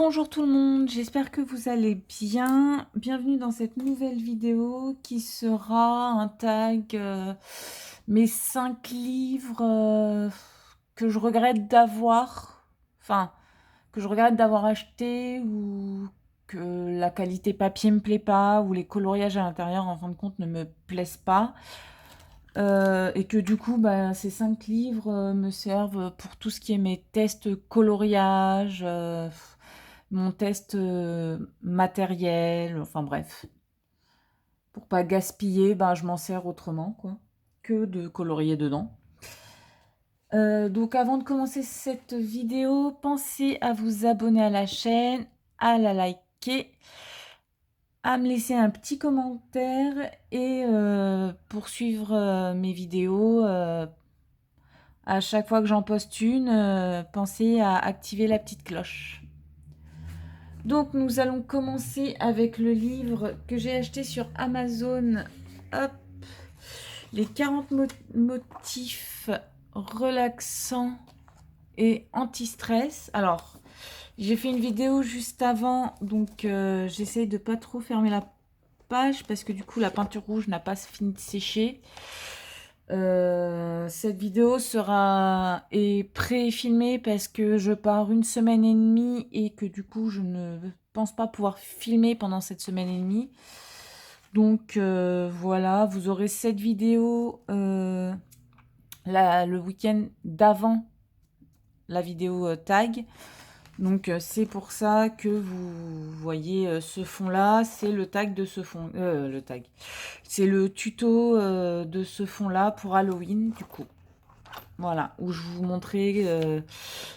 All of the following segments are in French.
Bonjour tout le monde, j'espère que vous allez bien. Bienvenue dans cette nouvelle vidéo qui sera un tag mes 5 livres que je regrette d'avoir, enfin que je regrette d'avoir acheté ou que la qualité papier me plaît pas ou les coloriages à l'intérieur en fin de compte ne me plaisent pas. Et que du coup, ces 5 livres me servent pour tout ce qui est mes tests coloriage, mon test matériel, enfin bref. Pour pas gaspiller, je m'en sers autrement, quoi, que de colorier dedans. Donc avant de commencer cette vidéo, pensez à vous abonner à la chaîne, à la liker, à me laisser un petit commentaire et pour suivre mes vidéos. À chaque fois que j'en poste une, pensez à activer la petite cloche. Donc nous allons commencer avec le livre que j'ai acheté sur Amazon. Hop, les 40 motifs relaxants et anti-stress. Alors, j'ai fait une vidéo juste avant, donc j'essaye de pas trop fermer la page parce que du coup la peinture rouge n'a pas fini de sécher. Cette vidéo est pré-filmée parce que je pars 1 semaine et demie et que du coup je ne pense pas pouvoir filmer pendant cette semaine et demie. Donc voilà, vous aurez cette vidéo le week-end d'avant la vidéo tag. Donc c'est pour ça que vous voyez ce fond là, c'est le tag de ce fond, c'est le tuto de ce fond là pour Halloween du coup. Voilà, où je vous montrais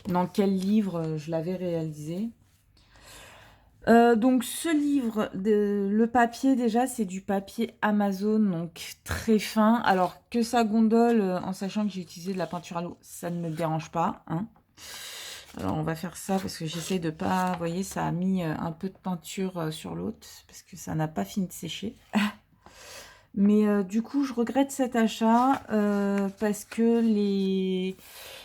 dans quel livre je l'avais réalisé. Donc ce livre, le papier déjà, c'est du papier Amazon, donc très fin. Alors que ça gondole, en sachant que j'ai utilisé de la peinture à l'eau, ça ne me dérange pas, hein. Alors on va faire ça parce que j'essaie de pas... Vous voyez, ça a mis un peu de peinture sur l'autre, parce que ça n'a pas fini de sécher. Mais du coup, je regrette cet achat parce que les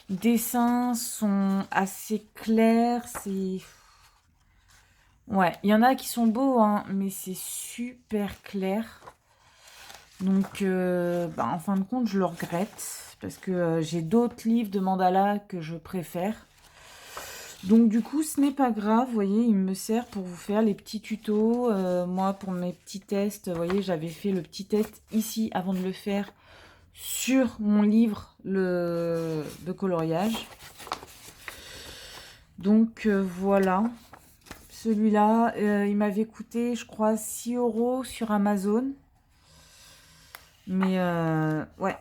dessins sont assez clairs. Ouais, il y en a qui sont beaux, hein, mais c'est super clair. Donc, en fin de compte, je le regrette parce que j'ai d'autres livres de mandala que je préfère. Donc du coup, ce n'est pas grave, vous voyez, il me sert pour vous faire les petits tutos. Moi, pour mes petits tests, vous voyez, j'avais fait le petit test ici avant de le faire sur mon livre de coloriage. Donc voilà, celui-là, il m'avait coûté, je crois, 6 € sur Amazon. Mais ouais,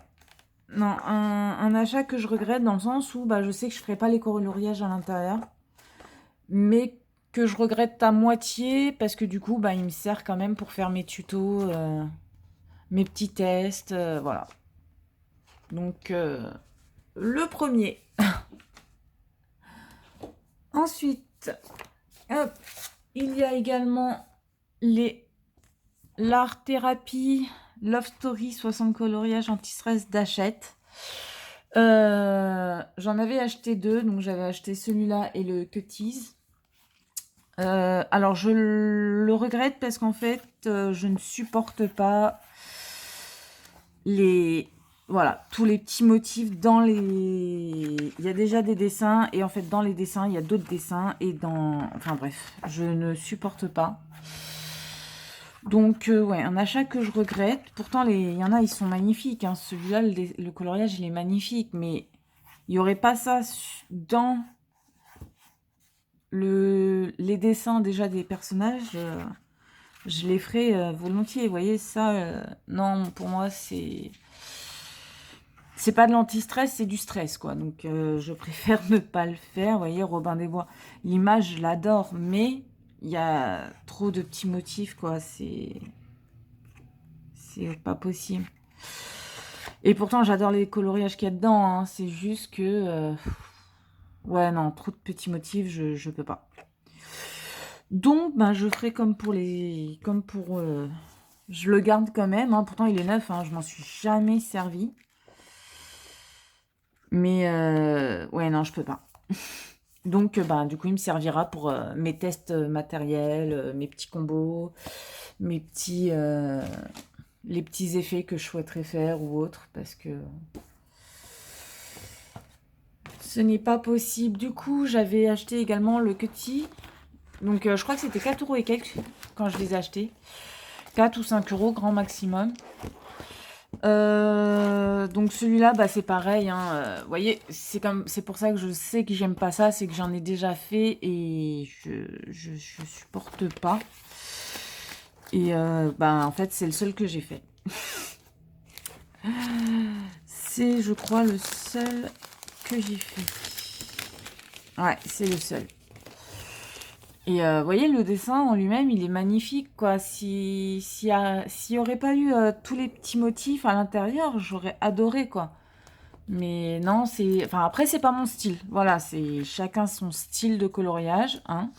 non, un achat que je regrette dans le sens où je sais que je ne ferai pas les coloriages à l'intérieur. Mais que je regrette à moitié parce que du coup, il me sert quand même pour faire mes tutos, mes petits tests, voilà. Donc, le premier. Ensuite, hop, il y a également l'Art Thérapie Love Story 60 coloriages anti-stress d'Hachette. J'en avais acheté 2, donc j'avais acheté celui-là et le Cuties. Alors je le regrette parce qu'en fait je ne supporte pas tous les petits motifs dans les... Il y a déjà des dessins et en fait dans les dessins il y a d'autres dessins enfin bref, je ne supporte pas. Donc ouais, un achat que je regrette. Pourtant il y en a, ils sont magnifiques, hein. Celui-là, le coloriage il est magnifique, mais il n'y aurait pas ça dans les dessins déjà des personnages, je les ferai volontiers. Vous voyez, ça, non, pour moi, c'est pas de l'anti-stress, c'est du stress, quoi. Donc, je préfère ne pas le faire. Vous voyez, Robin des Bois, l'image, je l'adore, mais il y a trop de petits motifs, quoi. C'est pas possible. Et pourtant, j'adore les coloriages qu'il y a dedans, hein. C'est juste que... ouais, non, trop de petits motifs, je peux pas. Donc, je ferai comme pour je le garde quand même, hein. Pourtant il est neuf, hein. Je m'en suis jamais servi. Mais, ouais, non, je peux pas. Donc, ben, du coup, il me servira pour mes tests matériels, mes petits combos, mes petits, les petits effets que je souhaiterais faire ou autres, parce que ce n'est pas possible. Du coup, j'avais acheté également le Cutty. Donc, je crois que c'était 4 € et quelques quand je les ai achetés. 4 ou 5 € grand maximum. Donc celui-là, bah, c'est pareil, hein, vous voyez, c'est pour ça que je sais que j'aime pas ça, c'est que j'en ai déjà fait et je supporte pas. Et bah, en fait, c'est le seul que j'ai fait. C'est, je crois, le seul que j'ai fait. Ouais, c'est le seul. Et vous voyez, le dessin en lui-même, il est magnifique, quoi. S'il y aurait pas eu tous les petits motifs à l'intérieur, j'aurais adoré, quoi. Mais non, c'est... Enfin, après, c'est pas mon style. Voilà, c'est chacun son style de coloriage, hein.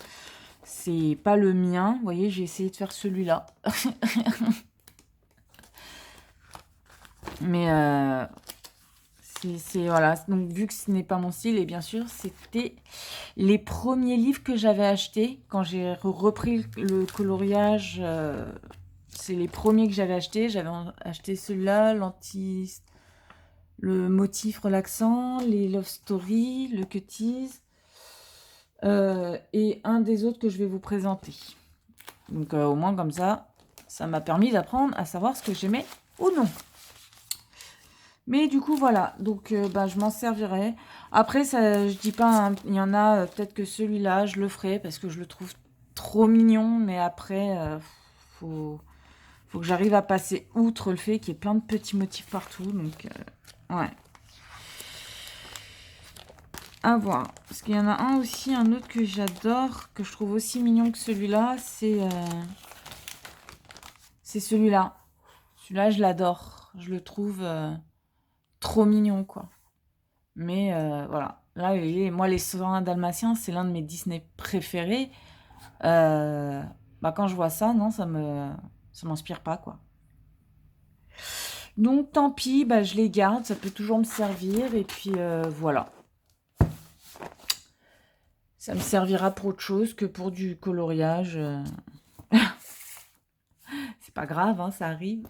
C'est pas le mien. Vous voyez, j'ai essayé de faire celui-là. Mais voilà. Donc, vu que ce n'est pas mon style, et bien sûr, c'était les premiers livres que j'avais achetés. Quand j'ai repris le coloriage, c'est les premiers que j'avais achetés. J'avais acheté celui-là, le motif relaxant, les Love Story, le Cuties, et un des autres que je vais vous présenter. Donc au moins comme ça m'a permis d'apprendre à savoir ce que j'aimais ou non. Mais du coup voilà, donc bah, je m'en servirai. Après, ça, je dis pas, hein, il y en a, peut-être que celui-là, je le ferai parce que je le trouve trop mignon, mais après, faut que j'arrive à passer outre le fait qu'il y ait plein de petits motifs partout, donc ouais. À voir. Parce qu'il y en a un aussi, un autre que j'adore, que je trouve aussi mignon que celui-là, c'est celui-là. Celui-là, je l'adore. Je le trouve trop mignon, quoi. Mais voilà. Là, moi, les 101 Dalmatiens, c'est l'un de mes Disney préférés. Bah, quand je vois ça, non, ça m'inspire pas, quoi. Donc, tant pis, bah, je les garde. Ça peut toujours me servir. Et puis, voilà. Ça me servira pour autre chose que pour du coloriage. C'est pas grave, hein, ça arrive.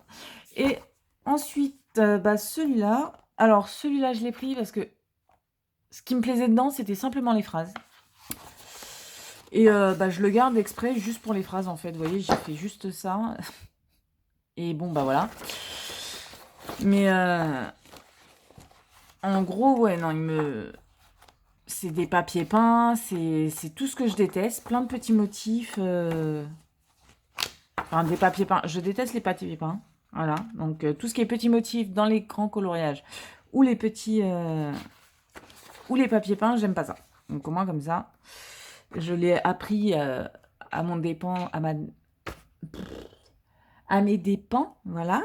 Et ensuite, bah, celui-là. Alors, celui-là, je l'ai pris parce que ce qui me plaisait dedans, c'était simplement les phrases. Et bah, je le garde exprès juste pour les phrases, en fait. Vous voyez, j'ai fait juste ça. Et bon, bah voilà. Mais en gros, ouais, non, c'est des papiers peints, c'est tout ce que je déteste. Plein de petits motifs. Enfin, des papiers peints. Je déteste les papiers peints. Voilà. Donc, tout ce qui est petits motifs dans les grands coloriages ou les petits... ou les papiers peints, j'aime pas ça. Donc, au moins, comme ça, je l'ai appris à mon dépens, à mes dépens, voilà.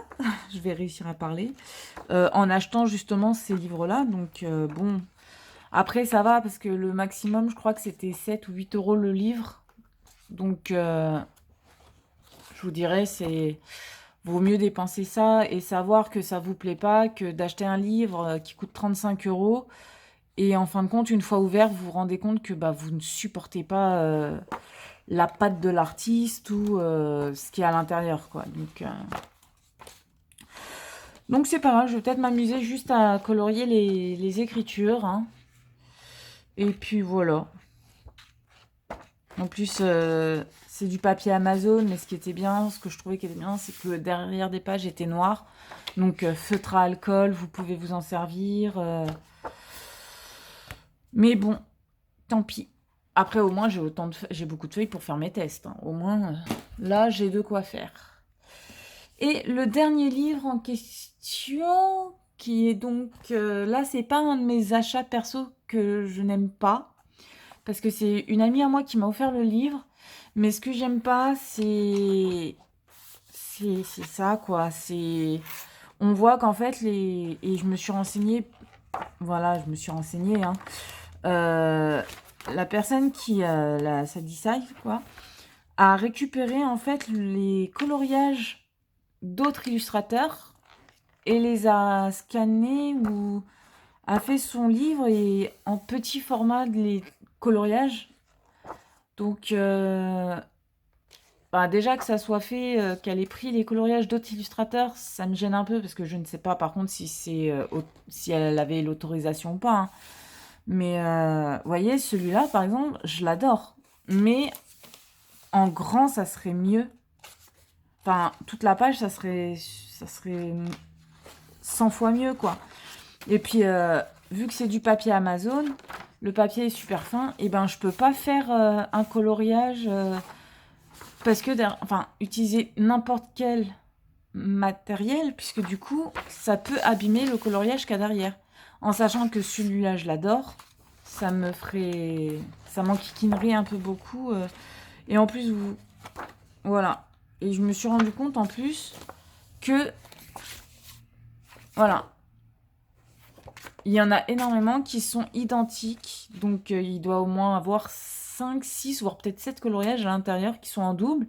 Je vais réussir à parler. En achetant justement ces livres-là. Donc, bon... Après, ça va, parce que le maximum, je crois que c'était 7 ou 8 € le livre. Donc, je vous dirais, vaut mieux dépenser ça et savoir que ça vous plaît pas que d'acheter un livre qui coûte 35 € et en fin de compte, une fois ouvert, vous vous rendez compte que bah, vous ne supportez pas la patte de l'artiste ou ce qui est à l'intérieur, quoi. Donc c'est pas grave, je vais peut-être m'amuser juste à colorier les écritures, hein. Et puis voilà. En plus, c'est du papier Amazon, mais ce qui était bien, ce que je trouvais qui était bien, c'est que le derrière des pages était noir. Donc, feutre à alcool, vous pouvez vous en servir. Mais bon, tant pis. Après, au moins, j'ai beaucoup de feuilles pour faire mes tests, hein. Au moins, là, j'ai de quoi faire. Et le dernier livre en question, qui est donc... là, c'est pas un de mes achats perso que je n'aime pas. Parce que c'est une amie à moi qui m'a offert le livre. Mais ce que j'aime pas, c'est ça, quoi. On voit qu'en fait, et je me suis renseignée, voilà, je me suis renseignée, hein. La personne qui, la Sadisai, quoi, a récupéré, en fait, les coloriages d'autres illustrateurs et les a scannés ou a fait son livre et en petit format, coloriage. Donc, bah, déjà que ça soit fait, qu'elle ait pris les coloriages d'autres illustrateurs, ça me gêne un peu parce que je ne sais pas par contre si c'est si elle avait l'autorisation ou pas, hein. Mais vous voyez, celui-là, par exemple, je l'adore. Mais en grand, ça serait mieux. Enfin, toute la page, ça serait 100 fois mieux, quoi. Et puis, vu que c'est du papier Amazon, le papier est super fin, et ben je peux pas faire un coloriage parce que, enfin, utiliser n'importe quel matériel, puisque du coup, ça peut abîmer le coloriage qu'il y a derrière. En sachant que celui-là, je l'adore, ça m'enquiquinerait un peu beaucoup. Et en plus, voilà. Et je me suis rendu compte en plus que, voilà, il y en a énormément qui sont identiques. Donc, il doit au moins avoir 5, 6, voire peut-être 7 coloriages à l'intérieur qui sont en double.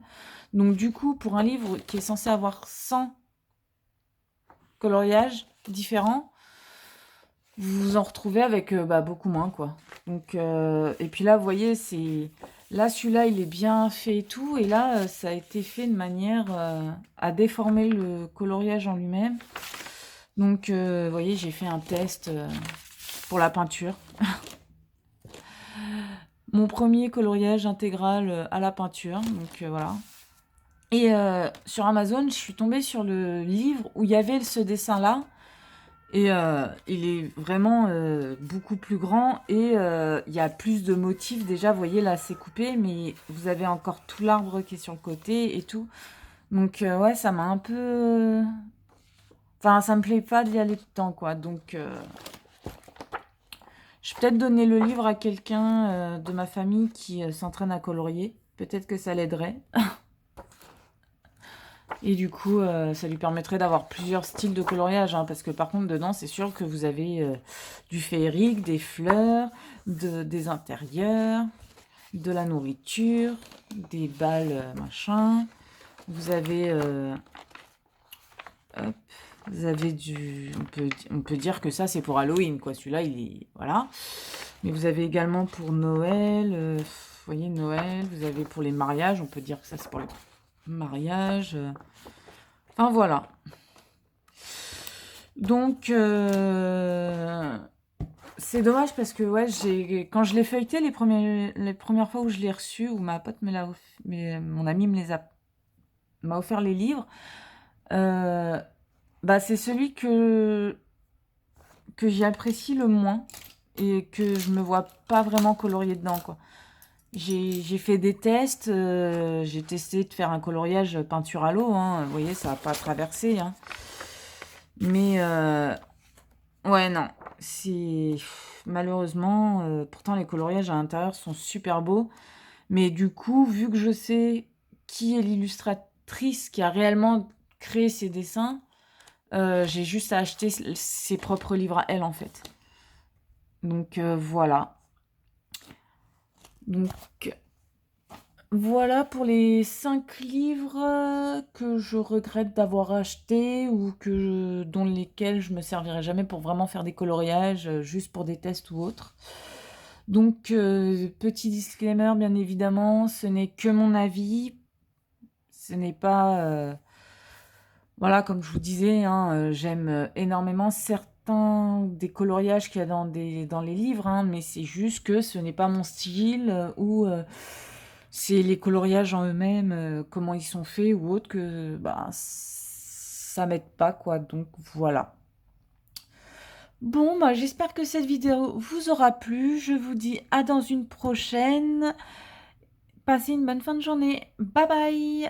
Donc, du coup, pour un livre qui est censé avoir 100 coloriages différents, vous vous en retrouvez avec beaucoup moins, quoi. Donc, et puis là, vous voyez, là, celui-là, il est bien fait et tout. Et là, ça a été fait de manière à déformer le coloriage en lui-même. Donc, vous voyez, j'ai fait un test pour la peinture. Mon premier coloriage intégral à la peinture. Donc, voilà. Et sur Amazon, je suis tombée sur le livre où il y avait ce dessin-là. Et il est vraiment beaucoup plus grand et il y a plus de motifs. Déjà, vous voyez, là, c'est coupé, mais vous avez encore tout l'arbre qui est sur le côté et tout. Donc, ouais, ça m'a un peu... Enfin, ça me plaît pas d'y aller dedans, quoi. Donc, je vais peut-être donner le livre à quelqu'un de ma famille qui s'entraîne à colorier. Peut-être que ça l'aiderait. Et du coup, ça lui permettrait d'avoir plusieurs styles de coloriage, hein, parce que par contre, dedans, c'est sûr que vous avez du féerique, des fleurs, des intérieurs, de la nourriture, des balles, machin. Vous avez, hop, vous avez on peut dire que ça, c'est pour Halloween, quoi. Celui-là, il est, voilà. Mais vous avez également pour Noël, vous voyez, Noël. Vous avez pour les mariages, on peut dire que ça, c'est pour les mariages. Enfin, voilà. Donc, c'est dommage parce que, ouais, quand je l'ai feuilleté les premières fois où je l'ai reçu, où ma pote mon ami m'a offert les livres, bah, c'est celui que j'apprécie le moins et que je me vois pas vraiment colorier dedans, quoi. J'ai fait des tests, j'ai testé de faire un coloriage peinture à l'eau, hein. Vous voyez, ça n'a pas traversé, hein. Mais ouais, non, c'est malheureusement, pourtant les coloriages à l'intérieur sont super beaux, mais du coup, vu que je sais qui est l'illustratrice qui a réellement créé ces dessins, j'ai juste à acheter ses propres livres à elle, en fait. Donc voilà. Donc voilà pour les 5 livres que je regrette d'avoir achetés ou dont lesquels je me servirai jamais pour vraiment faire des coloriages, juste pour des tests ou autres. Donc, petit disclaimer, bien évidemment, ce n'est que mon avis. Ce n'est pas... voilà, comme je vous disais, hein, j'aime énormément certains des coloriages qu'il y a dans les livres, hein, mais c'est juste que ce n'est pas mon style ou c'est les coloriages en eux-mêmes, comment ils sont faits ou autre que bah, ça m'aide pas, quoi. Donc voilà. Bon, bah, j'espère que cette vidéo vous aura plu. Je vous dis à dans une prochaine. Passez une bonne fin de journée. Bye bye!